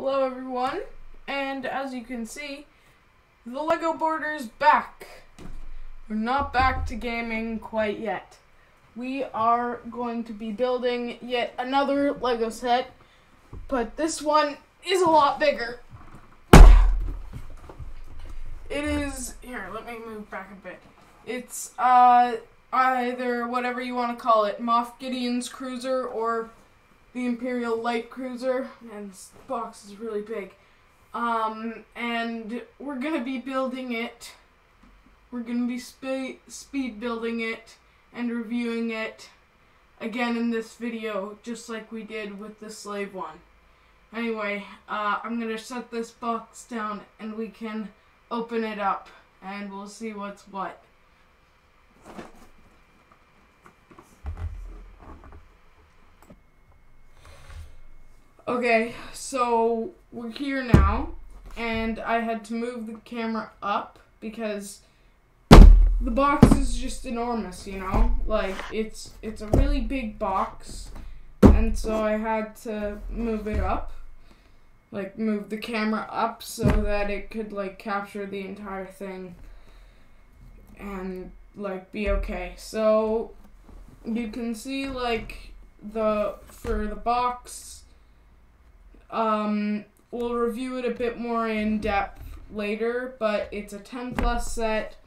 Hello everyone, and as you can see, the Lego Border's back. We're not back to gaming quite yet. We are going to be building yet another Lego set, but this one is a lot bigger. It is, here, let me move back a bit. It's either whatever you want to call it, Moff Gideon's cruiser or the Imperial light cruiser, and this box is really big. And we're gonna be building it. We're gonna be speed building it and reviewing it again in this video, just like we did with the slave one. Anyway, I'm gonna set this box down and we can open it up and we'll see what's what. Okay, so we're here now, and I had to move the camera up because the box is just enormous, you know? Like, it's a really big box, and so I had to move it up. Like, move the camera up so that it could, like, capture the entire thing and, like, be okay. So, you can see, like, for the box, we'll review it a bit more in depth later, but it's a 10 plus set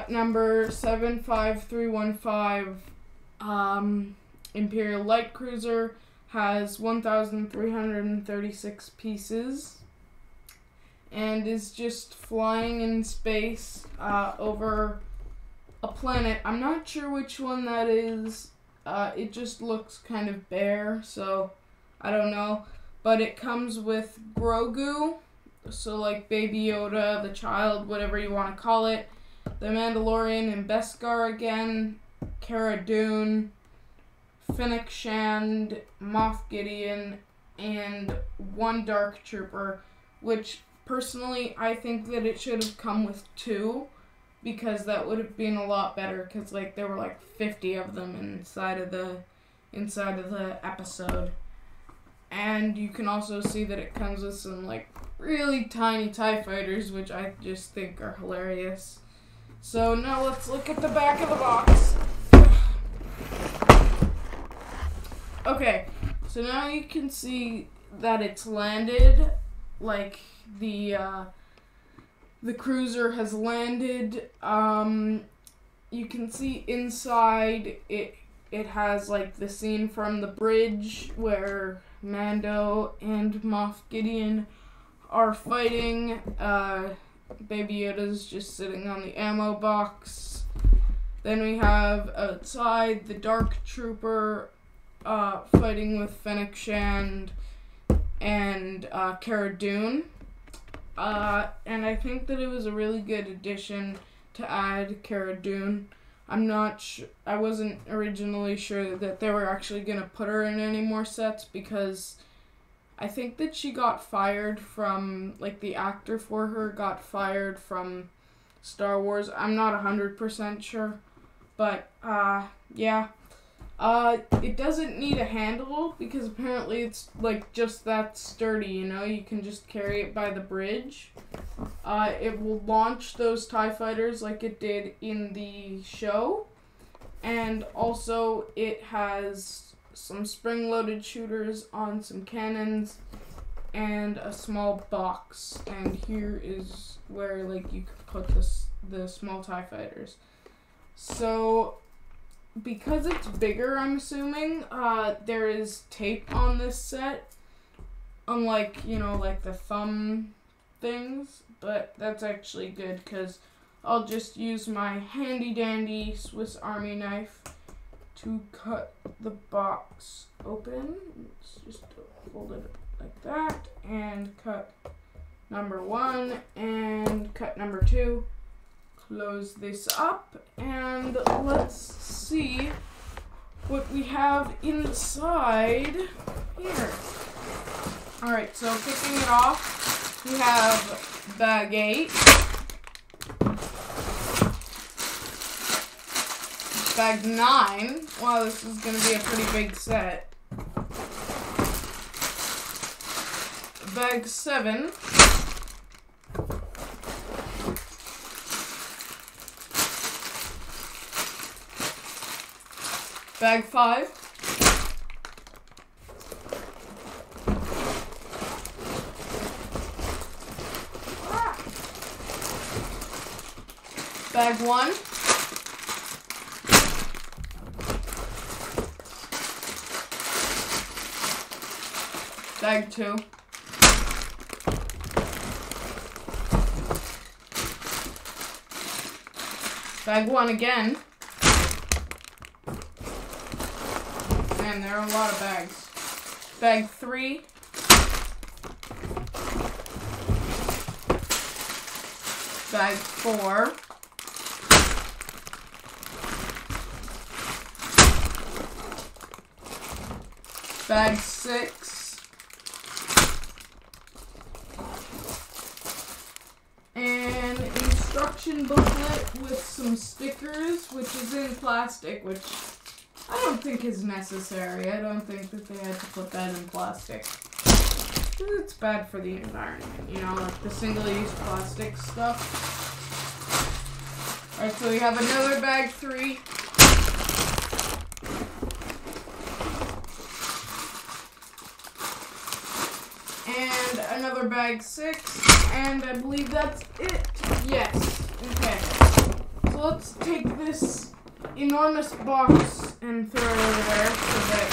number 75315, Imperial light cruiser, has 1,336 pieces, and is just flying in space, over a planet. I'm not sure which one that is. It just looks kind of bare, so I don't know. But it comes with Grogu, so like Baby Yoda, the child, whatever you want to call it, the Mandalorian and Beskar again, Cara Dune, Fennec Shand, Moff Gideon, and one Dark Trooper, which personally I think that it should have come with 2, because that would have been a lot better, because like there were like 50 of them inside of the episode. And you can also see that it comes with some, like, really tiny TIE fighters, which I just think are hilarious. So now let's look at the back of the box. Okay, so now you can see that it's landed, like, the cruiser has landed. You can see inside it has, like, the scene from the bridge where Mando and Moff Gideon are fighting. Baby Yoda's just sitting on the ammo box. Then we have outside the Dark Trooper fighting with Fennec Shand and Cara Dune. And I think that it was a really good addition to add Cara Dune. I wasn't originally sure that they were actually going to put her in any more sets, because I think that she got fired from, like, the actor for her got fired from Star Wars. I'm not 100% sure, but, yeah. It doesn't need a handle, because apparently it's, like, just that sturdy, you know? You can just carry it by the bridge. It will launch those TIE fighters like it did in the show. And also it has some spring-loaded shooters on some cannons and a small box. And here is where, like, you could put the small TIE fighters. So because it's bigger, I'm assuming, there is tape on this set, unlike, you know, like the thumb things, but that's actually good, because I'll just use my handy-dandy Swiss Army knife to cut the box open. Let's just fold it like that, and cut number 1, and cut number 2. Close this up, and let's see what we have inside here. Alright, so kicking it off, we have bag 8, bag 9, wow, this is going to be a pretty big set, bag 7. Bag 5. Bag 1. Bag 2. Bag 1 again. Man, there are a lot of bags. Bag 3. Bag 4. Bag 6. An instruction booklet with some stickers, which is in plastic, which I don't think is necessary. I don't think that they had to put that in plastic. It's bad for the environment, you know, like the single-use plastic stuff. Alright, so we have another bag 3. And another bag 6. And I believe that's it. Yes. Okay. So let's take this enormous box and throw it over there so that,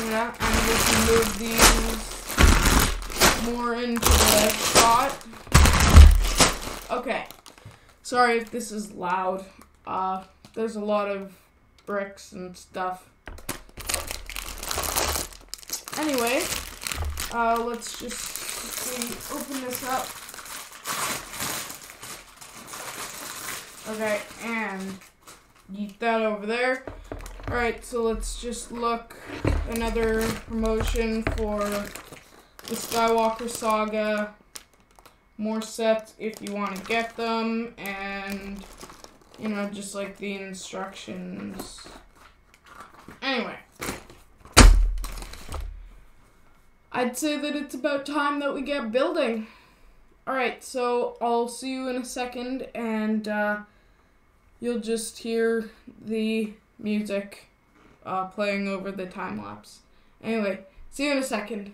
yeah, and we can move these more into the shot. Okay. Sorry if this is loud. There's a lot of bricks and stuff. Anyway, let's just open this up. Okay, and eat that over there. Alright, so let's just look. Another promotion for the Skywalker Saga. More sets if you want to get them. And, you know, just like the instructions. Anyway. I'd say that it's about time that we get building. Alright, so I'll see you in a second, and you'll just hear the music playing over the time lapse. Anyway, see you in a second.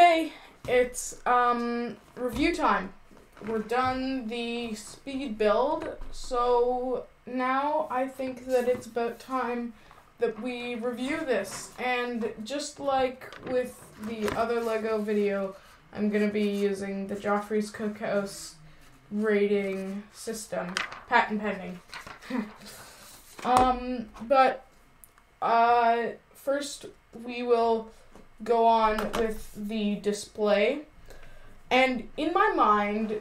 Hey, it's review time. We're done the speed build, so now I think that it's about time that we review this. And just like with the other LEGO video, I'm gonna be using the Joffrey's Cookhouse rating system, patent pending. First we will go on with the display, and in my mind,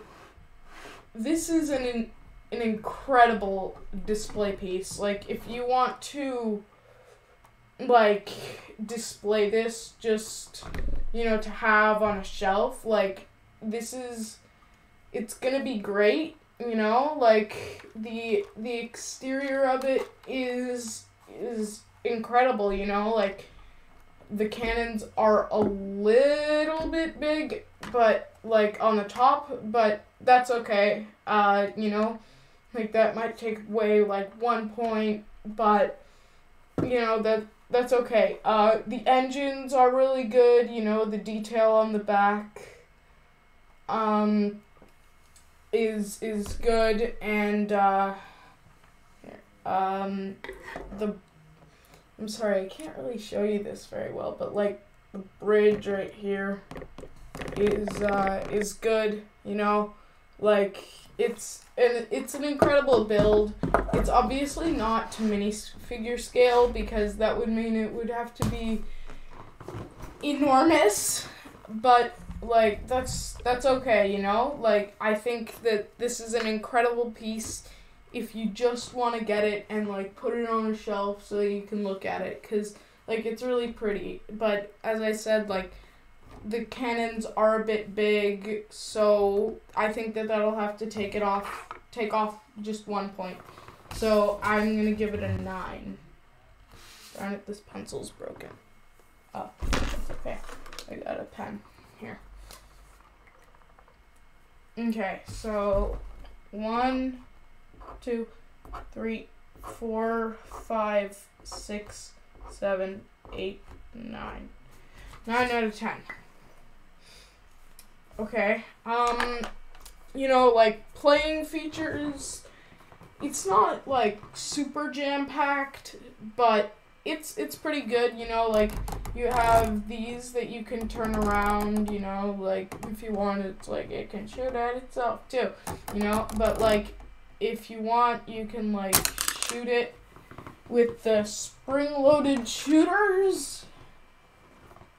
this is an incredible display piece. Like, if you want to, like, display this just, you know, to have on a shelf, like, it's gonna be great, you know, like, the exterior of it is incredible, you know, like, the cannons are a little bit big, but, like, on the top, but that's okay, you know, like, that might take away, like, 1 point, but, you know, that's okay. The engines are really good, you know, the detail on the back, is good, and, I'm sorry, I can't really show you this very well, but, like, the bridge right here is good, you know, like, it's an incredible build. It's obviously not to minifigure scale, because that would mean it would have to be enormous, but, like, that's okay, you know, like, I think that this is an incredible piece if you just want to get it and, like, put it on a shelf so you can look at it, because, like, it's really pretty, but as I said, like, the cannons are a bit big, so I think that that'll have to take off just 1 point, so I'm going to give it a 9. Darn it, this pencil's broken. Oh, that's okay, I got a pen here. Okay, so 1, 2, 3, 4, 5, 6, 7, 8, 9. 9 out of 10. Okay, you know, like, playing features, it's not, like, super jam-packed, but it's pretty good, you know, like, you have these that you can turn around, you know, like, if you want, it's like, it can shoot at itself, too, you know, but, like, if you want, you can, like, shoot it with the spring-loaded shooters,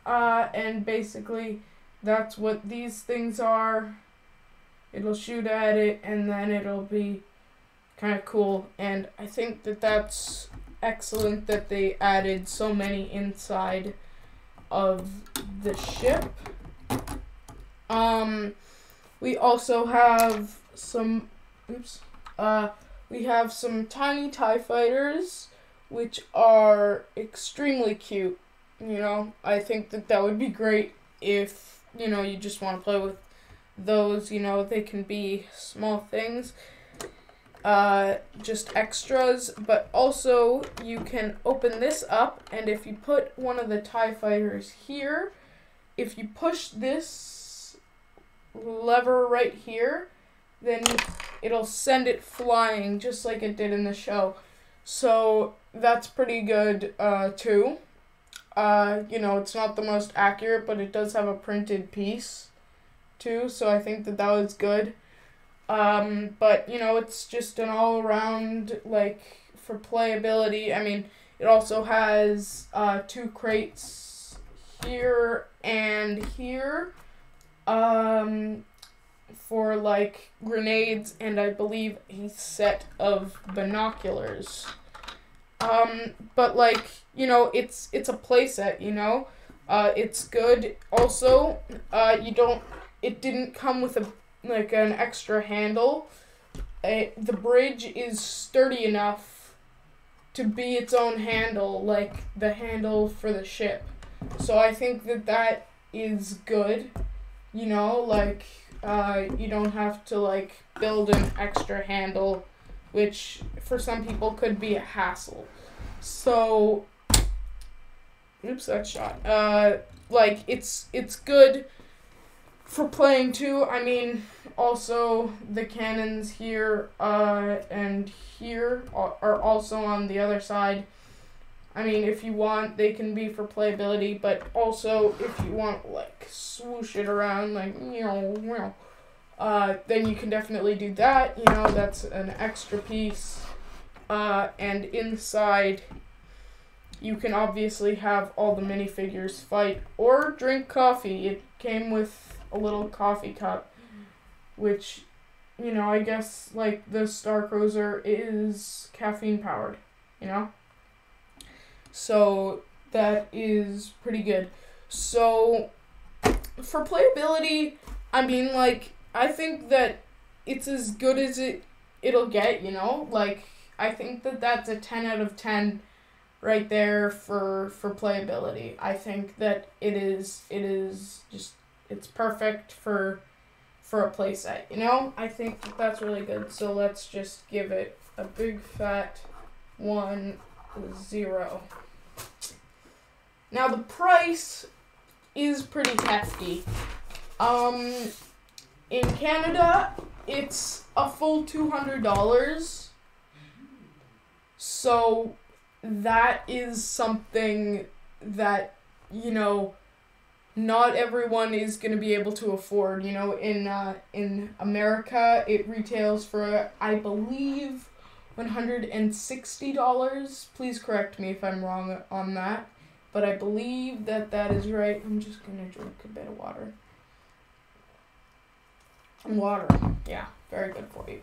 and basically, that's what these things are. It'll shoot at it, and then it'll be kind of cool, and I think that that's excellent that they added so many inside of the ship. We also have some, we have some tiny TIE fighters, which are extremely cute, you know. I think that that would be great if, you know, you just want to play with those, you know, they can be small things, just extras, but also you can open this up, and if you put one of the TIE fighters here, if you push this lever right here, then it'll send it flying just like it did in the show. So that's pretty good, too. You know, it's not the most accurate, but it does have a printed piece, too, so I think that that was good. But, you know, it's just an all-around, like, for playability. I mean, it also has, 2 crates here and here, for, like, grenades, and I believe a set of binoculars. But, like, you know, it's a playset, you know, it's good. Also, it didn't come with an extra handle. The bridge is sturdy enough to be its own handle, like the handle for the ship. So I think that that is good, you know, like, you don't have to, like, build an extra handle, which for some people could be a hassle. So Oops, that shot. Like, it's good for playing too. I mean, also the cannons here and here are also on the other side. I mean, if you want, they can be for playability, but also if you want, like, swoosh it around, like, then you can definitely do that. You know, that's an extra piece. And inside, you can obviously have all the minifigures fight or drink coffee. It came with a little coffee cup, which, you know, I guess, like, the Star Cruiser is caffeine powered, you know? So, that is pretty good. So, for playability, I mean, like, I think that it's as good as it'll get, you know? Like, I think that that's a 10 out of 10 right there for playability. I think that it is just, it's perfect for a playset, you know? I think that that's really good. So let's just give it a big fat 1-0. Now the price is pretty hefty. In Canada, it's a full $200. So that is something that, you know, not everyone is going to be able to afford. You know, in America, it retails for, I believe, $160. Please correct me if I'm wrong on that, but I believe that that is right. I'm just going to drink a bit of water. Water, yeah, very good for you.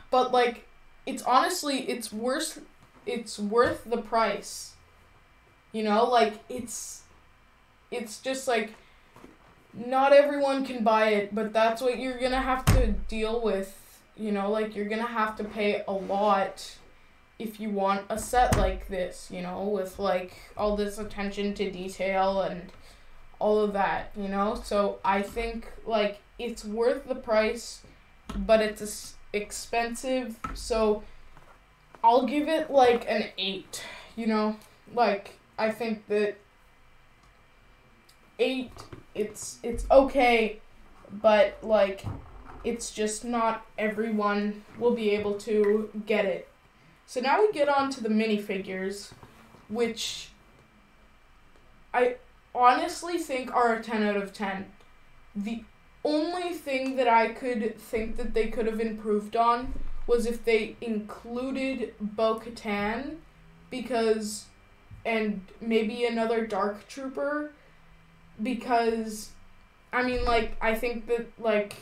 But, like, it's honestly, it's worth the price. You know, like, it's just, like, not everyone can buy it, but that's what you're gonna have to deal with. You know, like, you're gonna have to pay a lot if you want a set like this, you know, with, like, all this attention to detail and all of that, you know? So I think, like, it's worth the price, but it's expensive, so I'll give it, like, an 8, you know? Like, I think that 8, it's okay, but, like, it's just not everyone will be able to get it. So now we get on to the minifigures, which I honestly think are a 10 out of 10. The only thing that I could think that they could have improved on was if they included Bo-Katan, because, and maybe another Dark Trooper, because, I mean, like, I think that, like,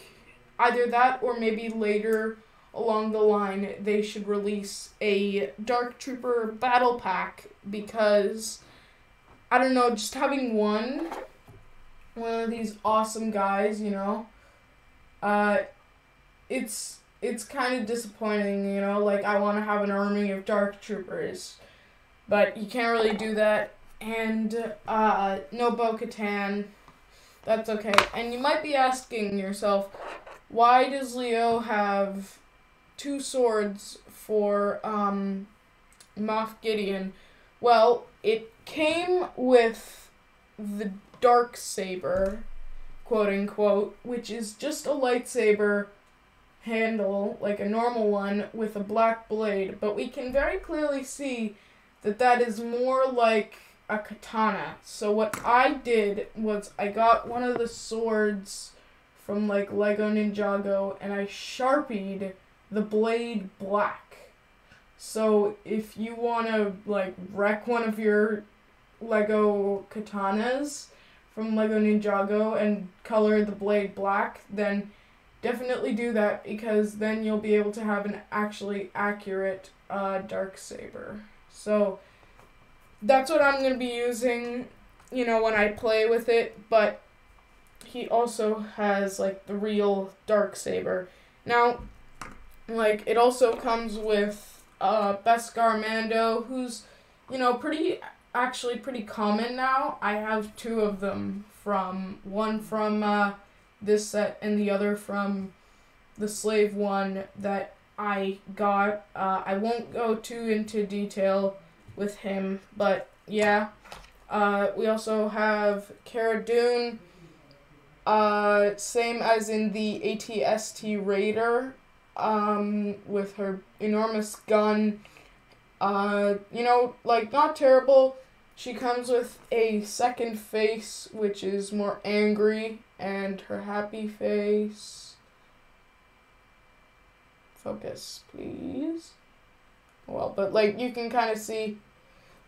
either that or maybe later along the line they should release a Dark Trooper battle pack, because, I don't know, just having one of these awesome guys, you know, it's kind of disappointing, you know, like, I want to have an army of Dark Troopers, but you can't really do that, and, no Bo-Katan, that's okay. And you might be asking yourself, why does Leo have 2 swords for, Moff Gideon? Well, it came with the dark saber, quote unquote, which is just a lightsaber handle, like a normal one, with a black blade, but we can very clearly see that that is more like a katana. So what I did was I got one of the swords from, like, Lego Ninjago, and I Sharpied the blade black. So if you want to, like, wreck one of your Lego katanas from Lego Ninjago and color the blade black, then definitely do that, because then you'll be able to have an actually accurate dark saber. So that's what I'm going to be using, you know, when I play with it, but he also has, like, the real dark saber. Now, like, it also comes with Beskar Mando, who's, you know, pretty common now. I have 2 of them, one from this set and the other from the Slave one that I got. I won't go too into detail with him. But yeah, we also have Cara Dune, same as in the AT-ST Raider, with her enormous gun. Like, not terrible. She comes with a second face, which is more angry, and her happy face. Focus, please. Well, but, like, you can kind of see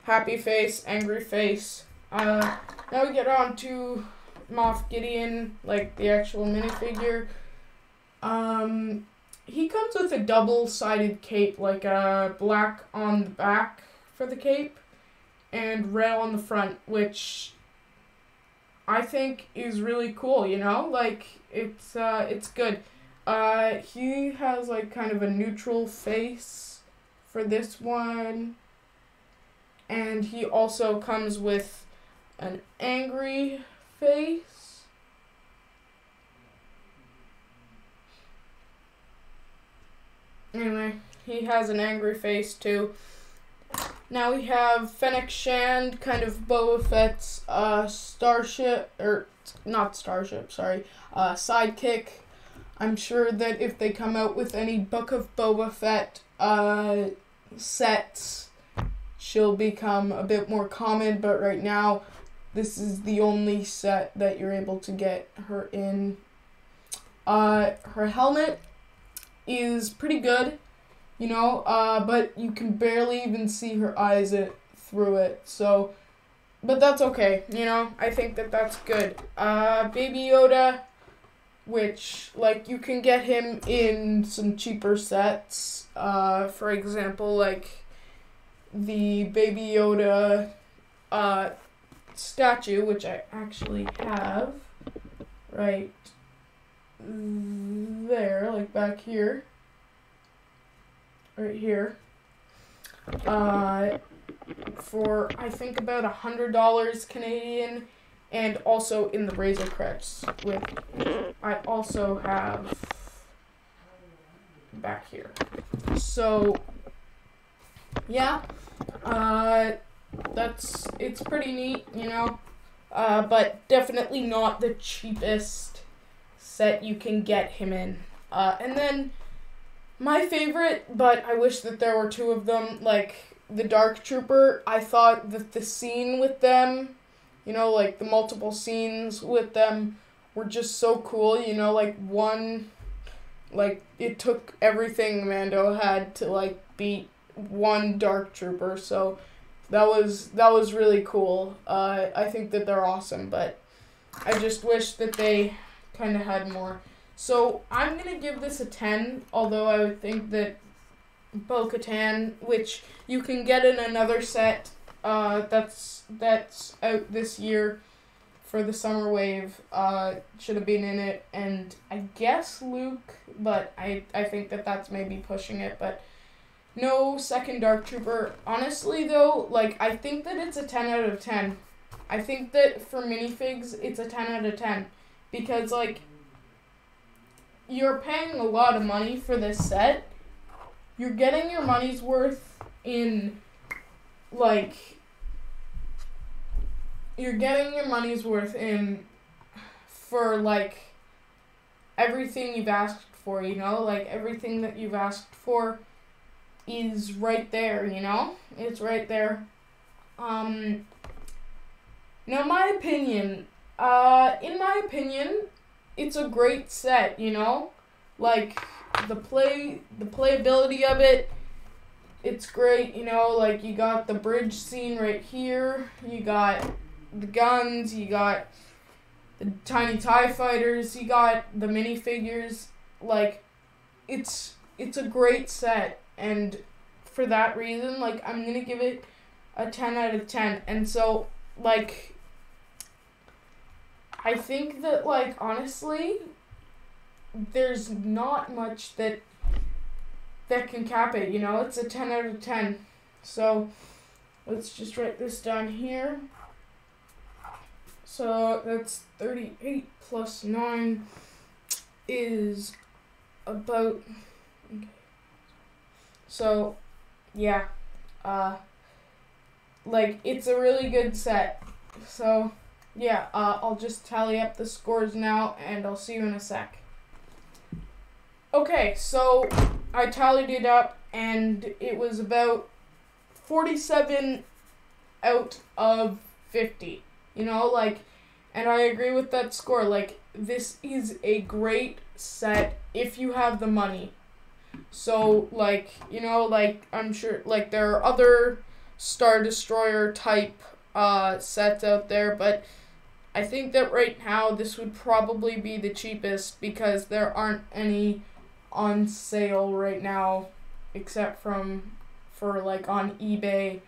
happy face, angry face. Now we get on to Moff Gideon, like, the actual minifigure. He comes with a double-sided cape, like, black on the back for the cape, and red on the front, which I think is really cool, you know? Like, it's good. He has, like, kind of a neutral face for this one, and he also comes with an angry face. Anyway, he has an angry face, too. Now we have Fennec Shand, kind of Boba Fett's sidekick. I'm sure that if they come out with any Book of Boba Fett sets, she'll become a bit more common, but right now, this is the only set that you're able to get her in. Her helmet is pretty good, you know, but you can barely even see her eyes through it, so, but that's okay, you know, I think that that's good. Baby Yoda, which, like, you can get him in some cheaper sets, for example, like, the Baby Yoda, statue, which I actually have, right there, like back here, right here, for I think about $100 Canadian, and also in the Razor Crest, which I also have back here. So yeah, it's pretty neat, you know, but definitely not the cheapest set you can get him in. And then my favorite, but I wish that there were two of them, like the Dark Trooper. I thought that the scene with them, you know, like the multiple scenes with them were just so cool, you know, like one, like it took everything Mando had to like beat one Dark Trooper, so that was really cool. I think that they're awesome, but I just wish that they kind of had more. So I'm gonna give this a 10, although I would think that Bo-Katan, which you can get in another set, that's out this year for the summer wave, should have been in it, and I guess Luke, but I think that that's maybe pushing it, but no second Dark Trooper. Honestly, though, like, I think that it's a 10 out of 10. I think that for minifigs, it's a 10 out of 10. Because, like, you're paying a lot of money for this set. You're getting your money's worth in, like, for, like, everything you've asked for, you know? Like, everything that you've asked for is right there, you know? It's right there. Now, my opinion, in my opinion, it's a great set, you know? Like, the playability of it, it's great, you know? Like, you got the bridge scene right here, you got the guns, you got the tiny TIE fighters, you got the minifigures. Like, it's a great set, and for that reason, like, I'm gonna give it a 10 out of 10, and so, like, I think that, like, honestly, there's not much that can cap it, you know? It's a 10 out of 10. So, let's just write this down here. So, that's 38 plus 9 is about... Okay. So, yeah. like, it's a really good set. So, yeah, I'll just tally up the scores now, and I'll see you in a sec. Okay, so I tallied it up, and it was about 47 out of 50. You know, like, and I agree with that score. Like, this is a great set if you have the money. So, like, you know, like, I'm sure, like, there are other Star Destroyer type sets out there, but I think that right now this would probably be the cheapest because there aren't any on sale right now except for like on eBay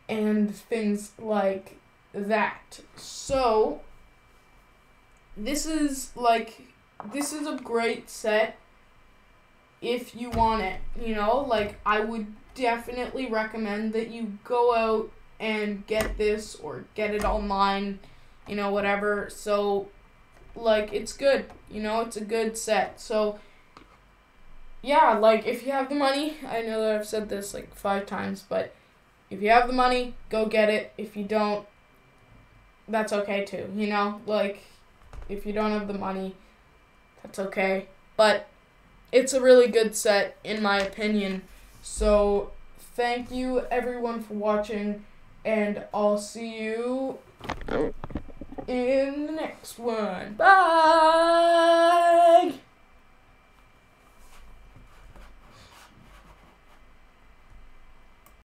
and things like that. So this is a great set if you want it, you know? Like, I would definitely recommend that you go out and get this or get it online, you know, whatever. So, like, it's good, you know, it's a good set. So, yeah, like, if you have the money, I know that I've said this like 5 times, but if you have the money, go get it. If you don't, that's okay too, you know? Like, if you don't have the money, that's okay. But it's a really good set, in my opinion. So, thank you, everyone, for watching, and I'll see you in the next one. Bye!